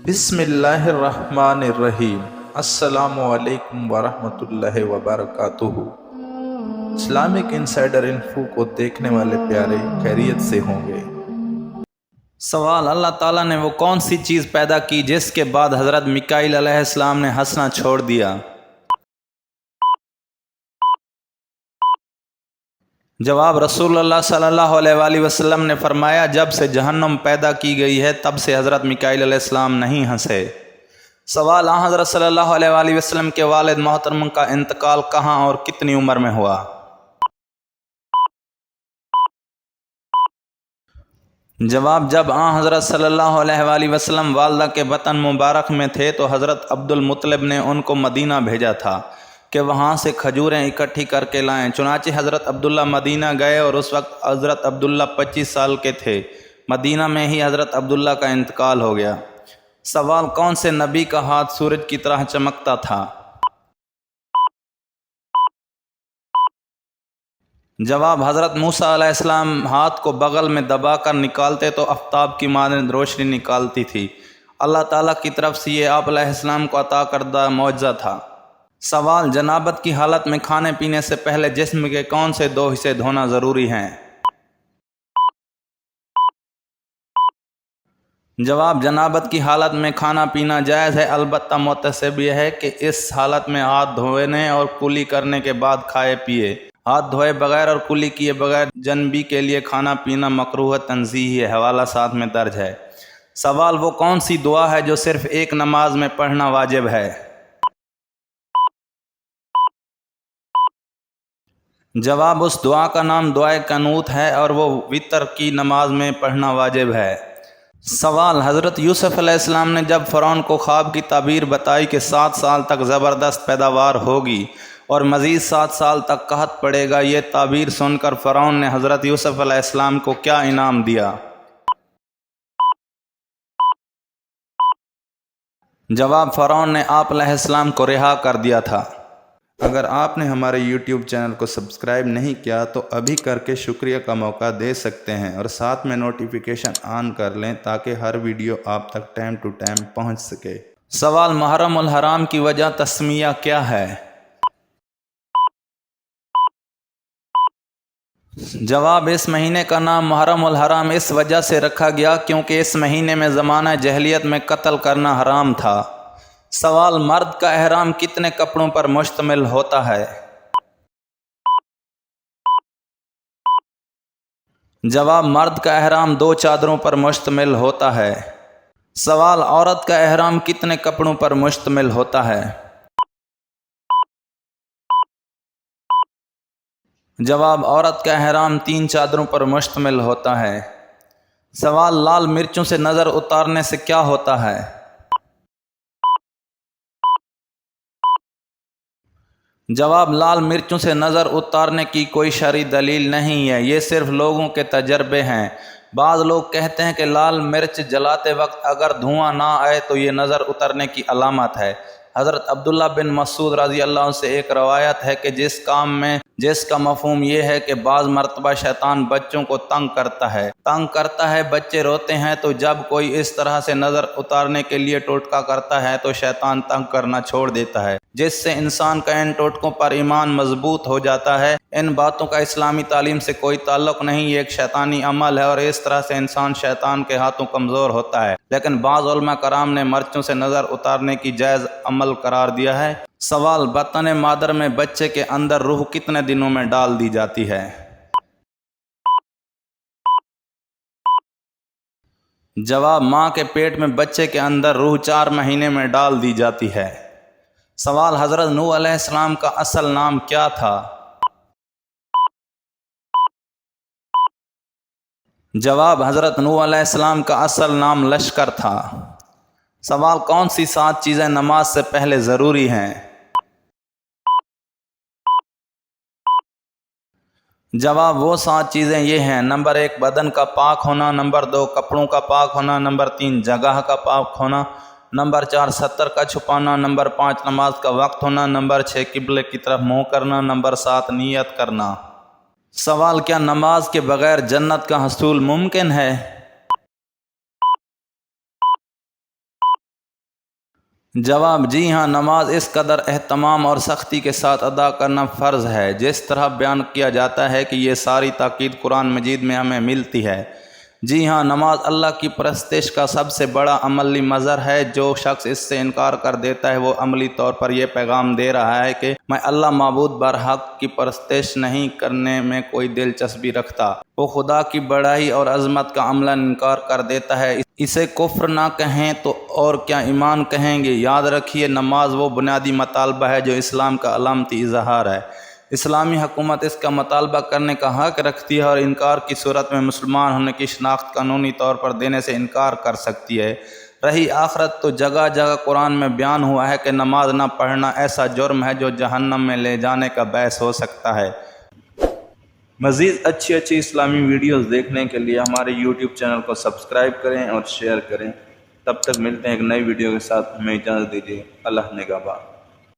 بسم اللہ الرحمن الرحیم۔ السلام علیکم ورحمۃ اللہ وبرکاتہ۔ اسلامک انسائیڈر انفو کو دیکھنے والے پیارے خیریت سے ہوں گے۔ سوال: اللہ تعالیٰ نے وہ کون سی چیز پیدا کی جس کے بعد حضرت میکائیل علیہ السلام نے ہنسنا چھوڑ دیا؟ جواب: رسول اللہ صلی اللہ علیہ وآلہ وسلم نے فرمایا، جب سے جہنم پیدا کی گئی ہے تب سے حضرت میکائیل علیہ السلام نہیں ہنسے۔ سوال: حضرت صلی اللہ علیہ وآلہ وسلم کے والد محترم کا انتقال کہاں اور کتنی عمر میں ہوا؟ جواب: جب حضرت صلی اللہ علیہ وآلہ وسلم والدہ کے بطن مبارک میں تھے تو حضرت عبد المطلب نے ان کو مدینہ بھیجا تھا کہ وہاں سے کھجوریں اکٹھی کر کے لائیں۔ چنانچہ حضرت عبداللہ مدینہ گئے اور اس وقت حضرت عبداللہ 25 سال کے تھے۔ مدینہ میں ہی حضرت عبداللہ کا انتقال ہو گیا۔ سوال: کون سے نبی کا ہاتھ سورج کی طرح چمکتا تھا؟ جواب: حضرت موسیٰ علیہ السلام ہاتھ کو بغل میں دبا کر نکالتے تو آفتاب کی مانند روشنی نکالتی تھی۔ اللہ تعالیٰ کی طرف سے یہ آپ علیہ السلام کو عطا کردہ معجزہ تھا۔ سوال: جنابت کی حالت میں کھانے پینے سے پہلے جسم کے کون سے 2 حصے دھونا ضروری ہیں؟ جواب: جنابت کی حالت میں کھانا پینا جائز ہے، البتہ محتسب یہ ہے کہ اس حالت میں ہاتھ دھونے اور کلی کرنے کے بعد کھائے پیے۔ ہاتھ دھوئے بغیر اور کلی کیے بغیر جنبی کے لیے کھانا پینا مکروہ تنزیہی ہے، حوالہ ساتھ میں درج ہے۔ سوال: وہ کون سی دعا ہے جو صرف ایک نماز میں پڑھنا واجب ہے؟ جواب: اس دعا کا نام دعائے قنوت ہے اور وہ وتر کی نماز میں پڑھنا واجب ہے۔ سوال: حضرت یوسف علیہ السلام نے جب فرعون کو خواب کی تعبیر بتائی کہ 7 سال تک زبردست پیداوار ہوگی اور مزید 7 سال تک قحط پڑے گا، یہ تعبیر سن کر فرعون نے حضرت یوسف علیہ السلام کو کیا انعام دیا؟ جواب: فرعون نے آپ علیہ السلام کو رہا کر دیا تھا۔ اگر آپ نے ہمارے یوٹیوب چینل کو سبسکرائب نہیں کیا تو ابھی کر کے شکریہ کا موقع دے سکتے ہیں، اور ساتھ میں نوٹیفیکیشن آن کر لیں تاکہ ہر ویڈیو آپ تک ٹائم ٹو ٹائم پہنچ سکے۔ سوال: محرم الحرام کی وجہ تسمیہ کیا ہے؟ جواب: اس مہینے کا نام محرم الحرام اس وجہ سے رکھا گیا کیونکہ اس مہینے میں زمانہ جاہلیت میں قتل کرنا حرام تھا۔ سوال: مرد کا احرام کتنے کپڑوں پر مشتمل ہوتا ہے؟ جواب: مرد کا احرام 2 چادروں پر مشتمل ہوتا ہے۔ سوال: عورت کا احرام کتنے کپڑوں پر مشتمل ہوتا ہے؟ جواب: عورت کا احرام 3 چادروں پر مشتمل ہوتا ہے۔ سوال: لال مرچوں سے نظر اتارنے سے کیا ہوتا ہے؟ جواب: لال مرچوں سے نظر اتارنے کی کوئی شرعی دلیل نہیں ہے، یہ صرف لوگوں کے تجربے ہیں۔ بعض لوگ کہتے ہیں کہ لال مرچ جلاتے وقت اگر دھواں نہ آئے تو یہ نظر اترنے کی علامت ہے۔ حضرت عبداللہ بن مسعود رضی اللہ عنہ سے ایک روایت ہے کہ جس کا مفہوم یہ ہے کہ بعض مرتبہ شیطان بچوں کو تنگ کرتا ہے، بچے روتے ہیں تو جب کوئی اس طرح سے نظر اتارنے کے لیے ٹوٹکا کرتا ہے تو شیطان تنگ کرنا چھوڑ دیتا ہے، جس سے انسان کا ان ٹوٹکوں پر ایمان مضبوط ہو جاتا ہے۔ ان باتوں کا اسلامی تعلیم سے کوئی تعلق نہیں، یہ ایک شیطانی عمل ہے اور اس طرح سے انسان شیطان کے ہاتھوں کمزور ہوتا ہے، لیکن بعض علماء کرام نے مرچوں سے نظر اتارنے کی جائز عمل قرار دیا ہے۔ سوال: بطن مادر میں بچے کے اندر روح کتنے دنوں میں ڈال دی جاتی ہے؟ جواب: ماں کے پیٹ میں بچے کے اندر روح 4 مہینے میں ڈال دی جاتی ہے۔ سوال: حضرت نوح علیہ السلام کا اصل نام کیا تھا؟ جواب: حضرت نوح علیہ السلام کا اصل نام لشکر تھا۔ سوال: کون سی 7 چیزیں نماز سے پہلے ضروری ہیں؟ جواب: وہ 7 چیزیں یہ ہیں: نمبر 1 بدن کا پاک ہونا، نمبر 2 کپڑوں کا پاک ہونا، نمبر 3 جگہ کا پاک ہونا، نمبر 4 ستر کا چھپانا، نمبر 5 نماز کا وقت ہونا، نمبر 6 قبلے کی طرف منہ کرنا، نمبر 7 نیت کرنا۔ سوال: کیا نماز کے بغیر جنت کا حصول ممکن ہے؟ جواب: جی ہاں، نماز اس قدر اہتمام اور سختی کے ساتھ ادا کرنا فرض ہے جس طرح بیان کیا جاتا ہے کہ یہ ساری تاکید قرآن مجید میں ہمیں ملتی ہے۔ جی ہاں، نماز اللہ کی پرستش کا سب سے بڑا عملی مظہر ہے۔ جو شخص اس سے انکار کر دیتا ہے وہ عملی طور پر یہ پیغام دے رہا ہے کہ میں اللہ معبود برحق کی پرستش نہیں کرنے میں کوئی دلچسپی رکھتا۔ وہ خدا کی بڑائی اور عظمت کا عملاً انکار کر دیتا ہے۔ اسے کفر نہ کہیں تو اور کیا ایمان کہیں گے۔ یاد رکھیے، نماز وہ بنیادی مطالبہ ہے جو اسلام کا علامتی اظہار ہے۔ اسلامی حکومت اس کا مطالبہ کرنے کا حق رکھتی ہے اور انکار کی صورت میں مسلمان ہونے کی شناخت قانونی طور پر دینے سے انکار کر سکتی ہے۔ رہی آخرت تو جگہ جگہ قرآن میں بیان ہوا ہے کہ نماز نہ پڑھنا ایسا جرم ہے جو جہنم میں لے جانے کا باعث ہو سکتا ہے۔ مزید اچھی اسلامی ویڈیوز دیکھنے کے لیے ہمارے YouTube چینل کو سبسکرائب کریں اور شیئر کریں۔ تب تک ملتے ہیں ایک نئی ویڈیو کے ساتھ، ہمیں اجازت دیجیے۔ اللہ نگہبان۔